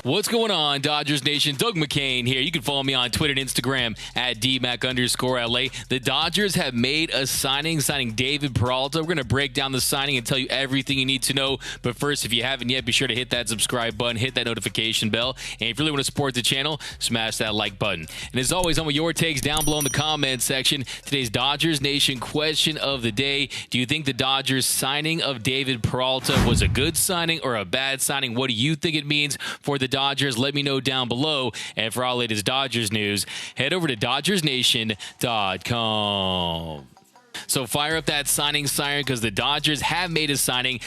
What's going on, Dodgers Nation? Doug McCain here. You can follow me on Twitter and Instagram at DMac_LA. The Dodgers have made a signing David Peralta. We're going to break down the signing and tell you everything you need to know. But first, if you haven't yet, be sure to hit that subscribe button, hit that notification bell. And if you really want to support the channel, smash that like button. And as always, I'm with your takes down below in the comment section. Today's Dodgers Nation question of the day. Do you think the Dodgers signing of David Peralta was a good signing or a bad signing? What do you think it means for the Dodgers? Let me know down below. And for all latest Dodgers news, head over to DodgersNation.com. So fire up that signing siren because the Dodgers have made a signing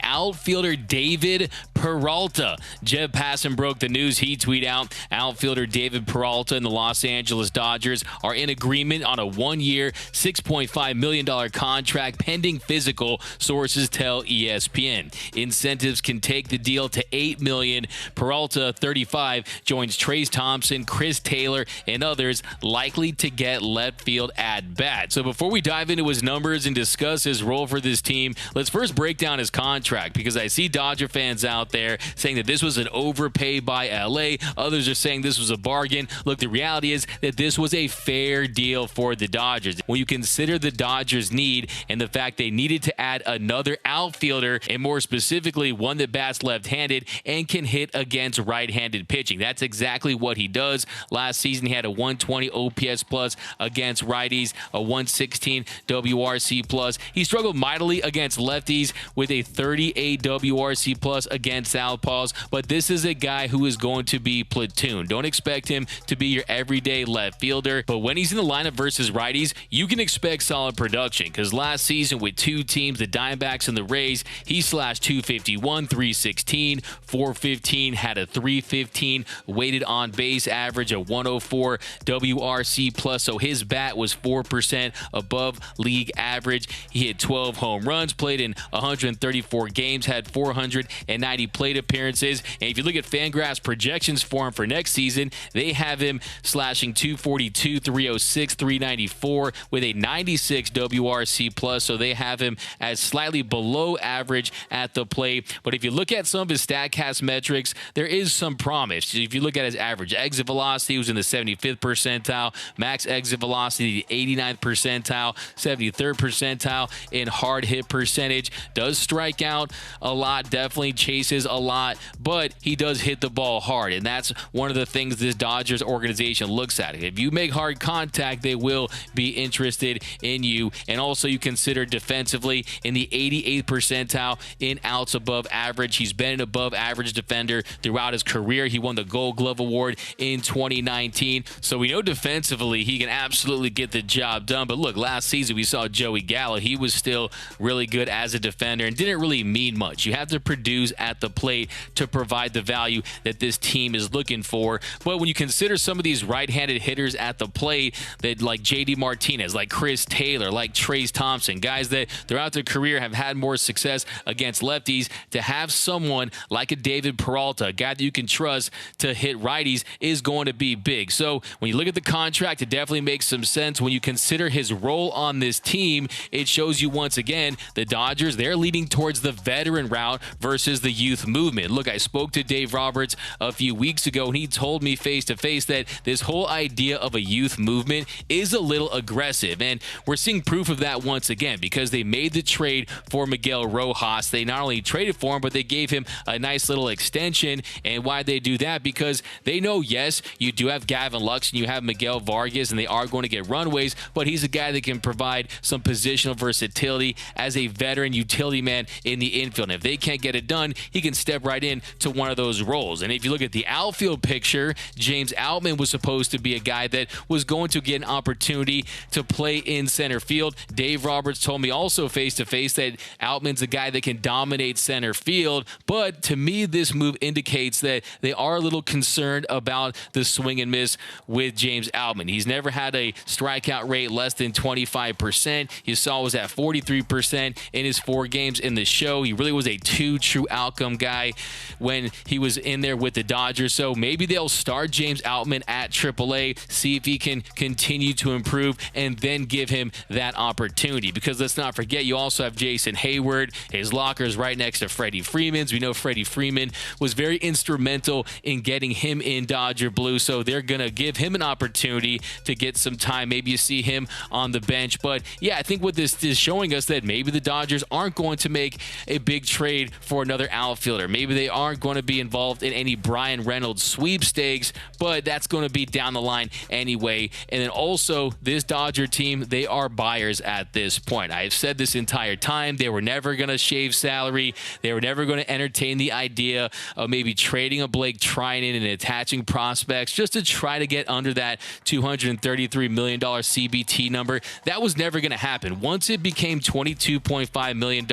outfielder David Peralta. Jeb Passan broke the news. He tweeted out outfielder David Peralta and the Los Angeles Dodgers are in agreement on a one-year, $6.5 million contract pending physical, sources tell ESPN. Incentives can take the deal to $8 million. Peralta, 35, joins Trayce Thompson, Chris Taylor, and others likely to get left field at bat. So before we dive into his numbers and discuss his role for this team, let's first break down his contract because I see Dodger fans out there saying that this was an overpay by LA. Others are saying this was a bargain. Look, the reality is that this was a fair deal for the Dodgers. When you consider the Dodgers' need and the fact they needed to add another outfielder, and more specifically one that bats left-handed and can hit against right-handed pitching. That's exactly what he does. Last season, he had a 120 OPS plus against righties, a 116 WRC plus. He struggled mightily against lefties with a 38 WRC plus against southpaws, but this is a guy who is going to be platoon. Don't expect him to be your everyday left fielder, but when he's in the lineup versus righties, you can expect solid production because last season with two teams, the Diamondbacks and the Rays, he slashed 251, 316, 415, had a 315, weighted on base average of 104 WRC plus, so his bat was 4% above league average. He hit 12 home runs, played in 134 games, had 490 plate appearances. And if you look at Fangraphs projections for him for next season, they have him slashing 242, 306, 394 with a 96 WRC plus. So they have him as slightly below average at the plate. But if you look at some of his StatCast metrics, there is some promise. If you look at his average exit velocity, he was in the 75th percentile, max exit velocity, the 89th percentile, 73rd percentile in hard hit percentage. Does strike out a lot, definitely chases a lot, but he does hit the ball hard, and that's one of the things this Dodgers organization looks at. If you make hard contact, they will be interested in you. And also you consider defensively in the 88th percentile in outs above average. He's been an above average defender throughout his career. He won the Gold Glove Award in 2019. So we know defensively he can absolutely get the job done. But look, last season we saw Joey Gallo. He was still really good as a defender and didn't really mean much. You have to produce at the plate to provide the value that this team is looking for. But when you consider some of these right-handed hitters at the plate, that like JD Martinez, like Chris Taylor, like Trayce Thompson, guys that throughout their career have had more success against lefties, to have someone like a David Peralta, a guy that you can trust to hit righties, is going to be big. So when you look at the contract, it definitely makes some sense. When you consider his role on this team, it shows you once again the Dodgers, they're leading towards the veteran route versus the youth movement. Look, I spoke to Dave Roberts a few weeks ago, and he told me face to face that this whole idea of a youth movement is a little aggressive, and we're seeing proof of that once again because they made the trade for Miguel Rojas. They not only traded for him, but they gave him a nice little extension. And why they do that? Because they know, yes, you do have Gavin Lux and you have Miguel Vargas, and they are going to get runways, but he's a guy that can provide some positional versatility as a veteran utility man in the infield. And if they can't get it done, he can step right in to one of those roles. And if you look at the outfield picture, James Outman was supposed to be a guy that was going to get an opportunity to play in center field. Dave Roberts told me also face-to-face that Outman's a guy that can dominate center field, but to me, this move indicates that they are a little concerned about the swing and miss with James Outman. He's never had a strikeout rate less than 25%. You saw was at 43% in his 4 games in the show. He really was a 2 true outcome income guy when he was in there with the Dodgers. So maybe they'll start James Outman at AAA, see if he can continue to improve, and then give him that opportunity. Because let's not forget, you also have Jason Hayward. His locker is right next to Freddie Freeman's. We know Freddie Freeman was very instrumental in getting him in Dodger blue, so they're going to give him an opportunity to get some time. Maybe you see him on the bench. But yeah, I think what this is showing us that maybe the Dodgers aren't going to make a big trade for another outfielder. Maybe they aren't going to be involved in any Brian Reynolds sweepstakes, but that's going to be down the line anyway. And then also, this Dodger team, they are buyers at this point. I've said this entire time, they were never going to shave salary. They were never going to entertain the idea of maybe trading a Blake Trinan and attaching prospects just to try to get under that $233 million CBT number. That was never going to happen. Once it became $22.5 million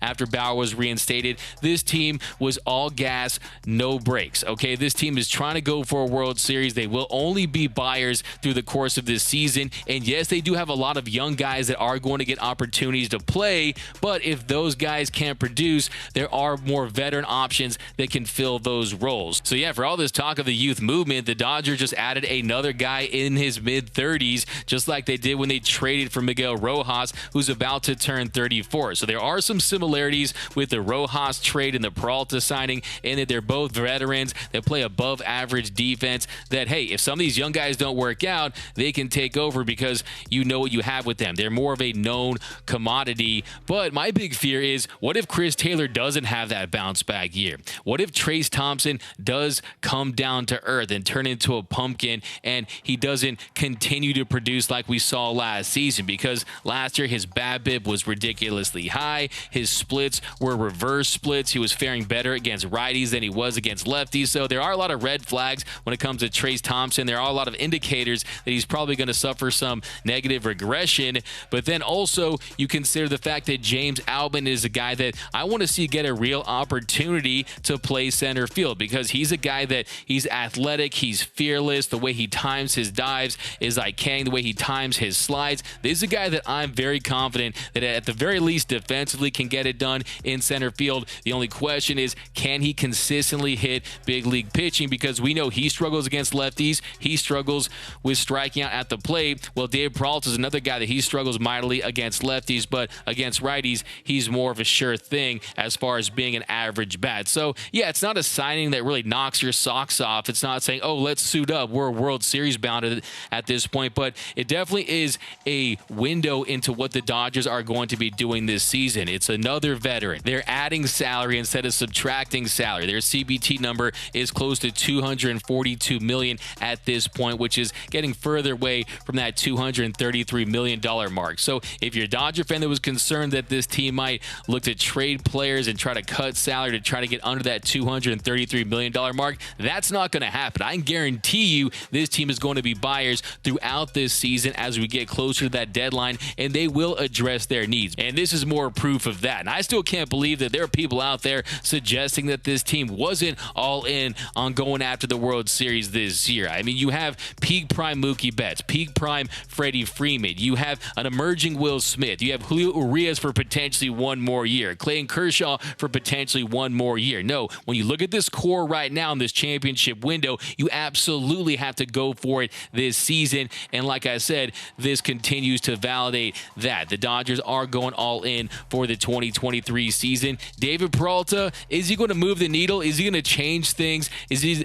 after Bauer was reinstated, this team was all gas, no brakes. Okay, this team is trying to go for a World Series. They will only be buyers through the course of this season. And yes, they do have a lot of young guys that are going to get opportunities to play, but if those guys can't produce, there are more veteran options that can fill those roles. So yeah, for all this talk of the youth movement, the Dodgers just added another guy in his mid-30s, just like they did when they traded for Miguel Rojas, who's about to turn 34. So there are some similarities with the Rojas trade and the Peralta signing, in that they're both veterans that play above average defense, that, hey, if some of these young guys don't work out, they can take over because you know what you have with them. They're more of a known commodity. But my big fear is, what if Chris Taylor doesn't have that bounce back year? What if Trace Thompson does come down to earth and turn into a pumpkin, and he doesn't continue to produce like we saw last season? Because last year his BABIP was ridiculously high. His splits were reverse splits. He was faring better against righties than he was against lefties. So there are a lot of red flags when it comes to Trace Thompson. There are a lot of indicators that he's probably going to suffer some negative regression. But then also you consider the fact that James Outman is a guy that I want to see get a real opportunity to play center field, because he's a guy that he's athletic, he's fearless. The way he times his dives is uncanny. The way he times his slides. This is a guy that I'm very confident that at the very least defensively can get it done in center field. The only question is, can he consistently hit big league pitching? Because we know he struggles against lefties. He struggles with striking out at the plate. Well, Dave Peralta is another guy that he struggles mightily against lefties, but against righties, he's more of a sure thing as far as being an average bat. So yeah, it's not a signing that really knocks your socks off. It's not saying, oh, let's suit up, we're World Series bound at this point, but it definitely is a window into what the Dodgers are going to be doing this season. It's another veteran. They're adding salary instead of subtracting salary. Their CBT number is close to $242 million at this point, which is getting further away from that $233 million mark. So if you're a Dodger fan that was concerned that this team might look to trade players and try to cut salary to try to get under that $233 million mark, that's not going to happen. I can guarantee you this team is going to be buyers throughout this season as we get closer to that deadline, and they will address their needs. And this is more proof of that. And I still can't believe that there are people out there suggesting that this team wasn't all in on going after the World Series this year. I mean, you have peak prime Mookie Betts, peak prime Freddie Freeman. You have an emerging Will Smith. You have Julio Urias for potentially one more year. Clayton Kershaw for potentially one more year. No, when you look at this core right now in this championship window, you absolutely have to go for it this season. And like I said, this continues to validate that. The Dodgers are going all in for the 2023 season. David Peralta, is he going to move the needle? Is he going to change things?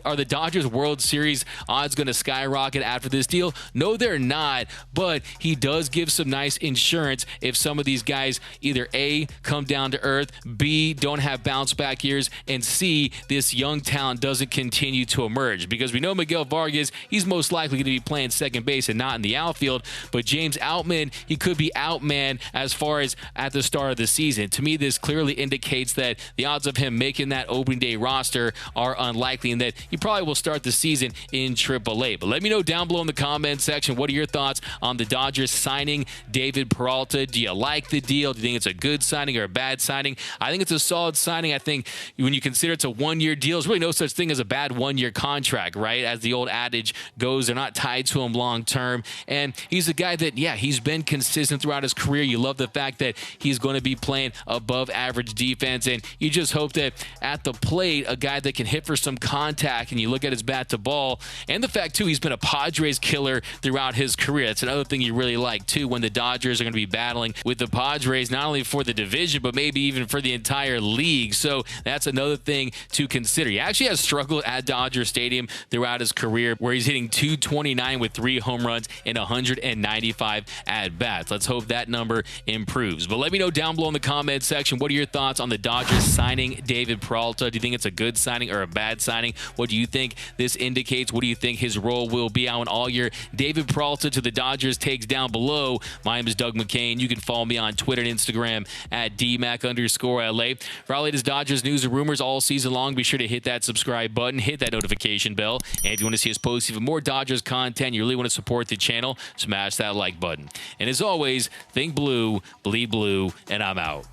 Are the Dodgers World Series odds going to skyrocket after this deal? No, they're not, but he does give some nice insurance if some of these guys either A, come down to earth, B, don't have bounce back years, and C, this young talent doesn't continue to emerge. Because we know Miguel Vargas, he's most likely going to be playing second base and not in the outfield, but James Outman, he could be outman as far as at the start of the season. To me, this clearly indicates that the odds of him making that opening day roster are unlikely, and that he probably will start the season in AAA. But let me know down below in the comment section, what are your thoughts on the Dodgers signing David Peralta? Do you like the deal? Do you think it's a good signing or a bad signing? I think it's a solid signing. I think when you consider it's a one-year deal, there's really no such thing as a bad one-year contract, right? As the old adage goes, they're not tied to him long-term. And he's a guy that, yeah, he's been consistent throughout his career. You love the fact that he's going to be playing above average defense, and you just just hope that at the plate, a guy that can hit for some contact, and you look at his bat to ball, and the fact, too, he's been a Padres killer throughout his career. That's another thing you really like, too, when the Dodgers are going to be battling with the Padres, not only for the division, but maybe even for the entire league. So that's another thing to consider. He actually has struggled at Dodger Stadium throughout his career, where he's hitting 229 with 3 home runs and 195 at-bats. Let's hope that number improves. But let me know down below in the comment section, what are your thoughts on the Dodgers signing David Peralta? Do you think it's a good signing or a bad signing? What do you think this indicates? What do you think his role will be? I want all your David Peralta to the Dodgers takes down below. My name is Doug McCain. You can follow me on Twitter and Instagram at DMac_LA. For our latest Dodgers news and rumors all season long, be sure to hit that subscribe button, hit that notification bell. And if you want to see us post even more Dodgers content, you really want to support the channel, smash that like button. And as always, think blue, bleed blue, and I'm out.